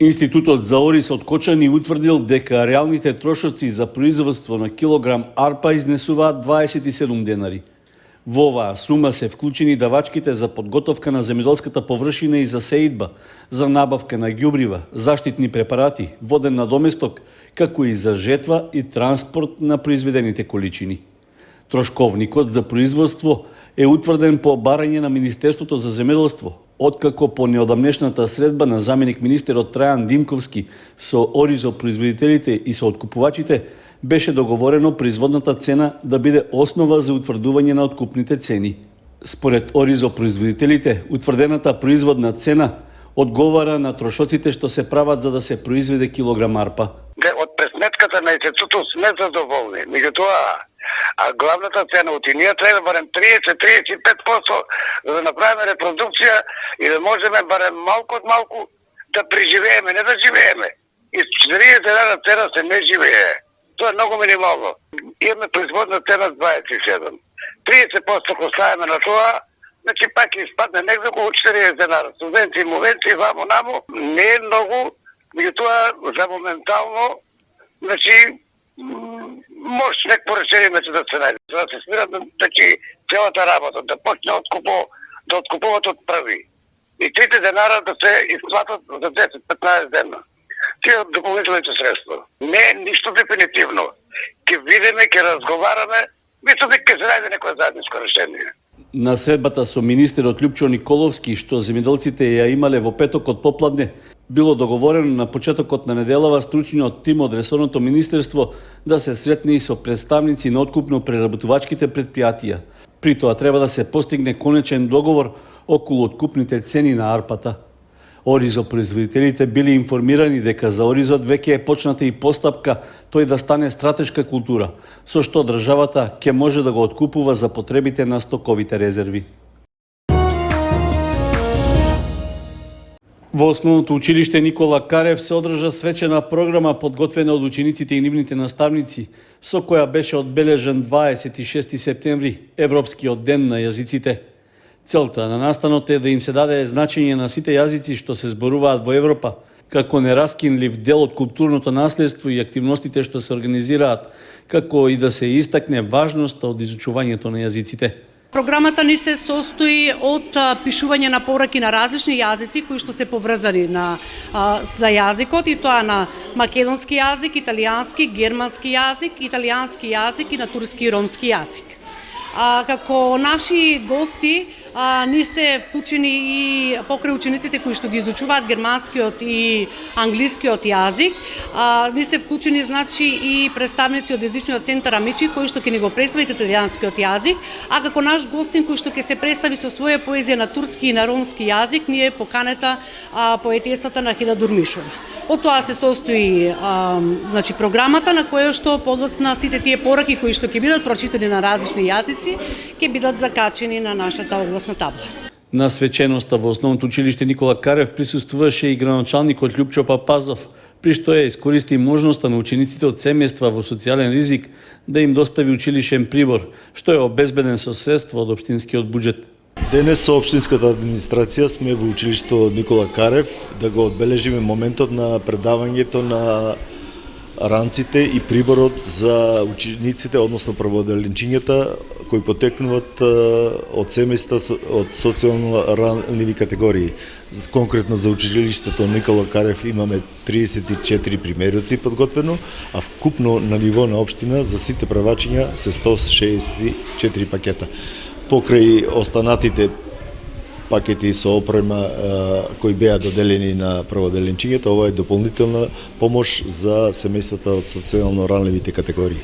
Институтот за ориз од Кочани утврдил дека реалните трошоци за производство на килограм арпа изнесуваат 27 денари. Во оваа сума се вклучени давачките за подготовка на земјоделската површина и за сеидба, за набавка на ѓубрива, заштитни препарати, воден надоместок, како и за жетва и транспорт на произведените количини. Трошковникот за производство е утврден по барање на Министерството за земјоделство, откако по неодамнешната средба на заменик министерот Трајан Димковски со оризопроизводителите и со откупувачите беше договорено производната цена да биде основа за утврдување на откупните цени. Според оризопроизводителите, утврдената производна цена одговара на трошоците што се прават за да се произведе килограм арпа. Од пресметката на институтот сме задоволни, меѓутоа главната цена и ние треба барем 30-35% за да направиме репродукција и да можеме барем малку од малку да преживееме, не да живееме. И 40 дена цена се не живее. Тоа е многу минимално. Имаме производна цена 27. 30% ако ставиме на тоа, значи пак испадне некако околу 40 денара. Субвенции, мовенции, вамо, намо, не е многу, меѓутоа за моментално, значи може некакво решение да се најде. За да се смират значи целата работа, да почне да откупуват од први. И 3 денара да се исплатат за 10-15 дена. Тие дополнителните средства. Не е ништо дефинитивно. Ке видиме, ке разговараме, мислам дека ќе се најде некој заедничко решение. На средбата со министерот Љупчо Николовски, што земјоделците ја имале во петокот попладне, било договорено на почетокот на неделава стручниот тим од ресорното министерство да се сретне и со представници на откупно-преработувачките предпријатија. При тоа треба да се постигне конечен договор околу откупните цени на арпата. Оризопроизводителите били информирани дека за оризот веќе е почната и постапка тој да стане стратешка култура, со што државата ќе може да го откупува за потребите на стоковите резерви. Во Основното училиште Никола Карев се одржа свечена програма подготвена од учениците и нивните наставници, со која беше одбележен 26 септември, Европскиот ден на јазиците. Целта на настанот е да им се даде значење на сите јазици што се зборуваат во Европа, како нераскинлив дел од културното наследство и активностите што се организираат, како и да се истакне важноста од изучувањето на јазиците. Програмата ни се состои од пишување на пораки на различни јазици кои што се поврзани за јазикот, и тоа на македонски јазик, италијански, германски јазик, италијански јазик и на турски и ромски јазик. Како наши гости ни се вклучени и покрај учениците кои што ги изучуваат германскиот и англискиот јазик, ни се вклучени значи и представници од јазичниот центар Амичи кои што ќе ни го представат италијанскиот јазик, а како наш гостин кој што ќе се представи со своја поезија на турски и на ромски јазик, ни е поканета поетесата Нахида Дурмишова. Од тоа се состои значи програмата на која што подоцна сите тие пораки кои што ќе бидат прочитани на различни јазици ќе бидат закачени на нашата огласна табла. На свеченоста во Основното училиште Никола Карев присуствуваше и градоначалникот Љупчо Папазов, при што ја искористи можноста на учениците од семејства во социјален ризик да им достави училишен прибор, што е обезбеден со средства од општинскиот буџет. Денес со општинската администрација сме во училишто Никола Карев да го одбележиме моментот на предавањето на ранците и приборот за учениците, односно прводеленчињата кои потекнуваат од семејства од социјално ранливи категории. Конкретно за училиштето Никола Карев имаме 34 примероци подготвено, а вкупно на ниво на општина за сите правачиња се 164 пакета. Покрај останатите пакети со опрема кои беа доделени на прводеленчињата, ова е дополнителна помош за семејствата од социјално ранливите категории.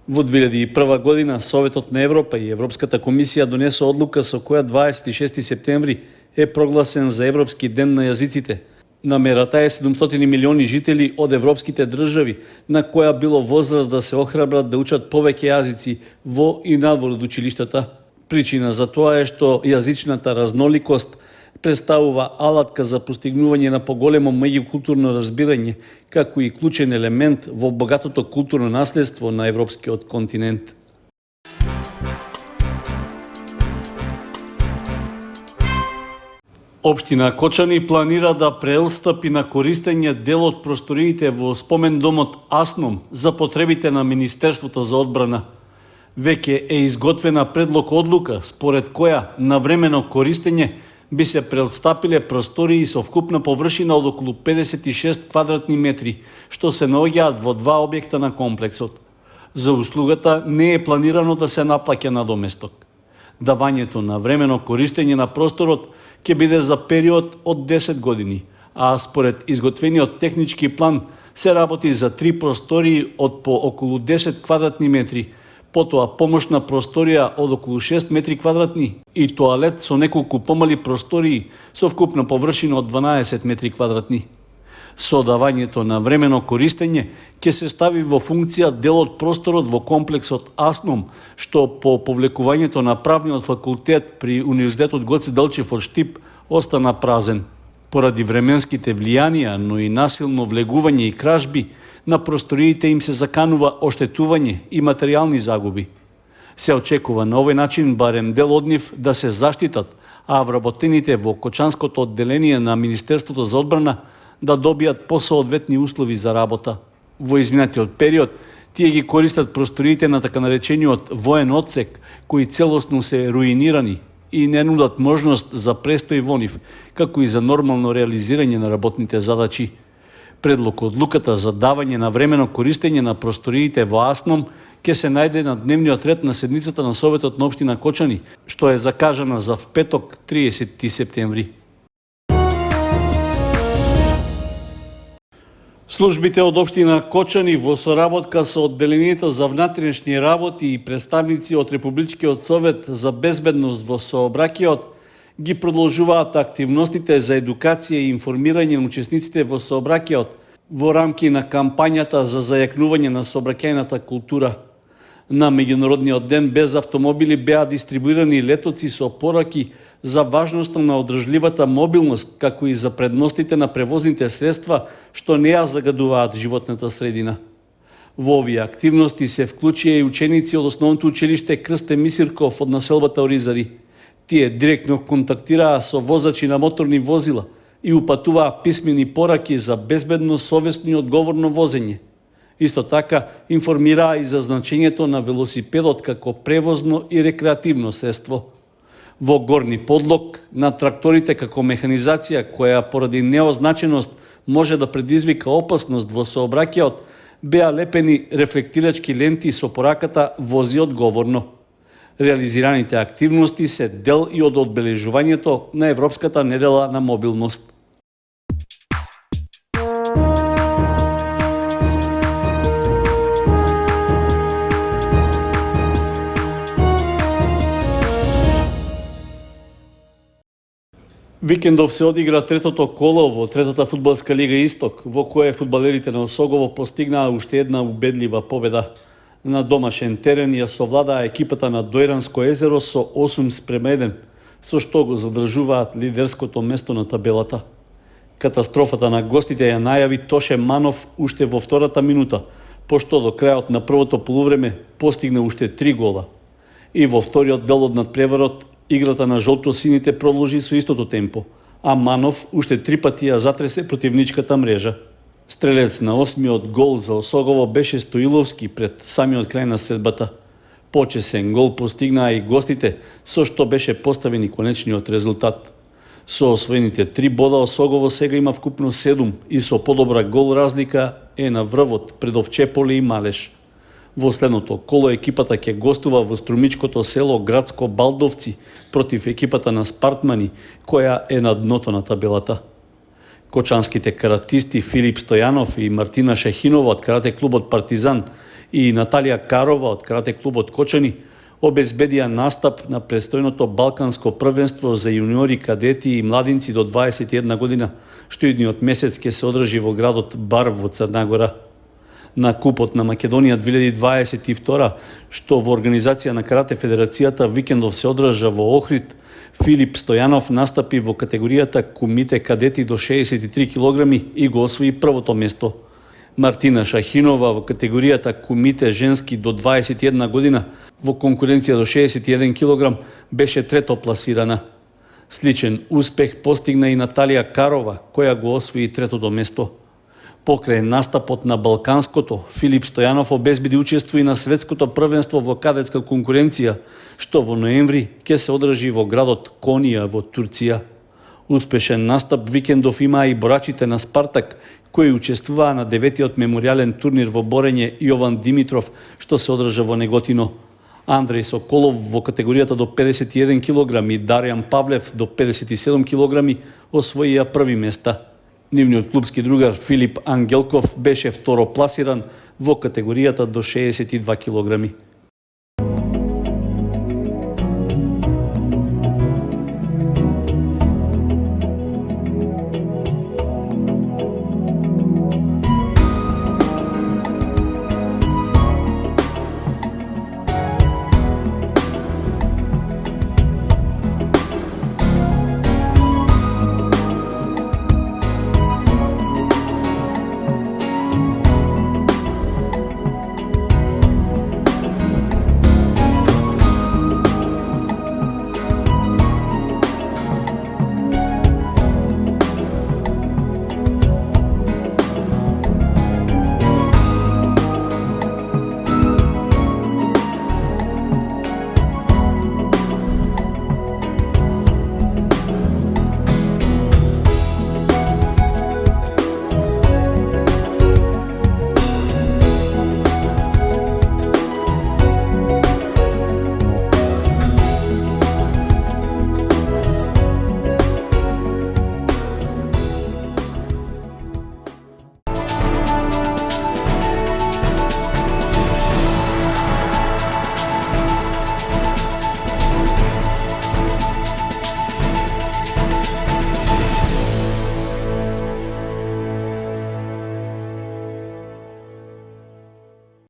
Во 2001 година Советот на Европа и Европската комисија донесе одлука со која 26 септември е прогласен за Европски ден на јазиците. Намерата е 700 милиони жители од европските држави на која било возраст да се охрабрат да учат повеќе јазици во и надвор од училиштата. Причина за тоа е што јазичната разноликост представува алатка за постигнување на поголемо меѓукултурно разбирање, како и клучен елемент во богатото културно наследство на европскиот континент. Општина Кочани планира да преотстапи на користење дел од просториите во спомен домот Асном за потребите на Министерството за одбрана. Веќе е изготвена предлог одлука според која на времено користење би се преотстапиле простории со вкупна површина од околу 56 квадратни метри, што се наоѓаат во два објекта на комплексот. За услугата не е планирано да се наплаќа надоместок. Давањето на времено користење на просторот ќе биде за период од 10 години, а според изготвениот технички план се работи за 3 простории од по околу 10 квадратни метри, потоа помошна просторија од околу 6 метри квадратни и тоалет со неколку помали простории со вкупна површина од 12 метри квадратни. Со давањето на времено користење ќе се стави во функција дел од просторот во комплексот Асном, што по повлекувањето на правниот факултет при Универзитетот Гоце Делчев од Штип остана празен. Поради временските влијанија, но и насилно влегување и кражби, на просториите им се заканува оштетување и материјални загуби. Се очекува на овој начин барем дел од нив да се заштитат, а вработените во Кочанското одделение на Министерството за одбрана да добијат посоодветни услови за работа. Во изминатиот период, тие ги користат просториите на така наречениот воен одсек, кои целосно се руинирани и не нудат можност за престој во нив, како и за нормално реализирање на работните задачи. Предлог одлуката за давање на времено користење на просториите во Асном ќе се најде на дневниот ред на седницата на Советот на општина Кочани, што е закажана за петок 30 септември. Службите од општина Кочани во соработка со Одделението за внатрешни работи и представници од Републичкиот совет за безбедност во сообраќајот ги продолжуваат активностите за едукација и информирање на учесниците во сообраќајот во рамки на кампањата за зајакнување на сообраќајната култура. На Меѓународниот ден без автомобили беа дистрибуирани летоци со пораки за важноста на одржливата мобилност, како и за предностите на превозните средства што не ја загадуваат животната средина. Во овие активности се вклучија и ученици од основното училиште Крсте Мисирков од населбата Оризари. Тие директно контактираа со возачи на моторни возила и упатуваа писмени пораки за безбедно, совесно и одговорно возење. Исто така, информираа и за значењето на велосипедот како превозно и рекреативно средство. Во Горни Подлог, на тракторите како механизација која поради неозначеност може да предизвика опасност во сообраќајот, беа лепени рефлектирачки ленти со пораката «Вози одговорно». Реализираните активности се дел и од одбележувањето на Европската недела на мобилност. Викендов се одигра третото коло во третата фудбалска лига Исток, во кое фудбалерите на Осогово постигнаа уште една убедлива победа. На домашен терен ја совладаа екипата на Дојранско езеро со 8:1, со што го задржуваат лидерското место на табелата. Катастрофата на гостите ја најави Тоше Манов уште во втората минута, пошто до крајот на првото полувреме постигна уште 3 гола. И во вториот дел од надпреварот играта на жолто-сините продолжи со истото темпо, а Манов уште 3 пати ја затресе противничката мрежа. Стрелец на 8-миот гол за Осогово беше Стоиловски пред самиот крај на средбата. Почесен гол постигнаа и гостите, со што беше поставен и конечниот резултат. Со освоените 3 бода Осогово сега има вкупно 7 и со подобра гол разлика е на врвот пред Овчеполе и Малеш. Во следното коло екипата ќе гостува во струмичкото село Градско Балдовци против екипата на Спартмани, која е на дното на табелата. Кочанските каратисти Филип Стојанов и Мартина Шехинова од карате клубот Партизан и Наталија Карова од карате клубот Кочани обезбедија настап на престојното Балканско првенство за јуниори, кадети и младинци до 21 година, што идниот месец ќе се одржи во градот Бар во Црна Гора. На Купот на Македонија 2022, што во организација на Карате Федерацијата викендов се одржа во Охрид, Филип Стојанов настапи во категоријата кумите кадети до 63 килограми и го освои првото место. Мартина Шахинова во категоријата кумите женски до 21 година во конкуренција до 61 килограм беше трето пласирана. Сличен успех постигна и Наталија Карова, која го освои третото место. Покрај настапот на Балканското, Филип Стојанов обезбеди учество и на светското првенство во кадетска конкуренција, што во ноември ќе се одржи во градот Конија во Турција. Успешен настап викендов имаа и борачите на Спартак, кои учествуваа на 9-тиот меморијален турнир во борење Јован Димитров, што се одржа во Неготино. Андреј Соколов во категоријата до 51 кг и Даријан Павлев до 57 кг освоија први места. Нивниот клубски другар Филип Ангелков беше второ пласиран во категоријата до 62 кг.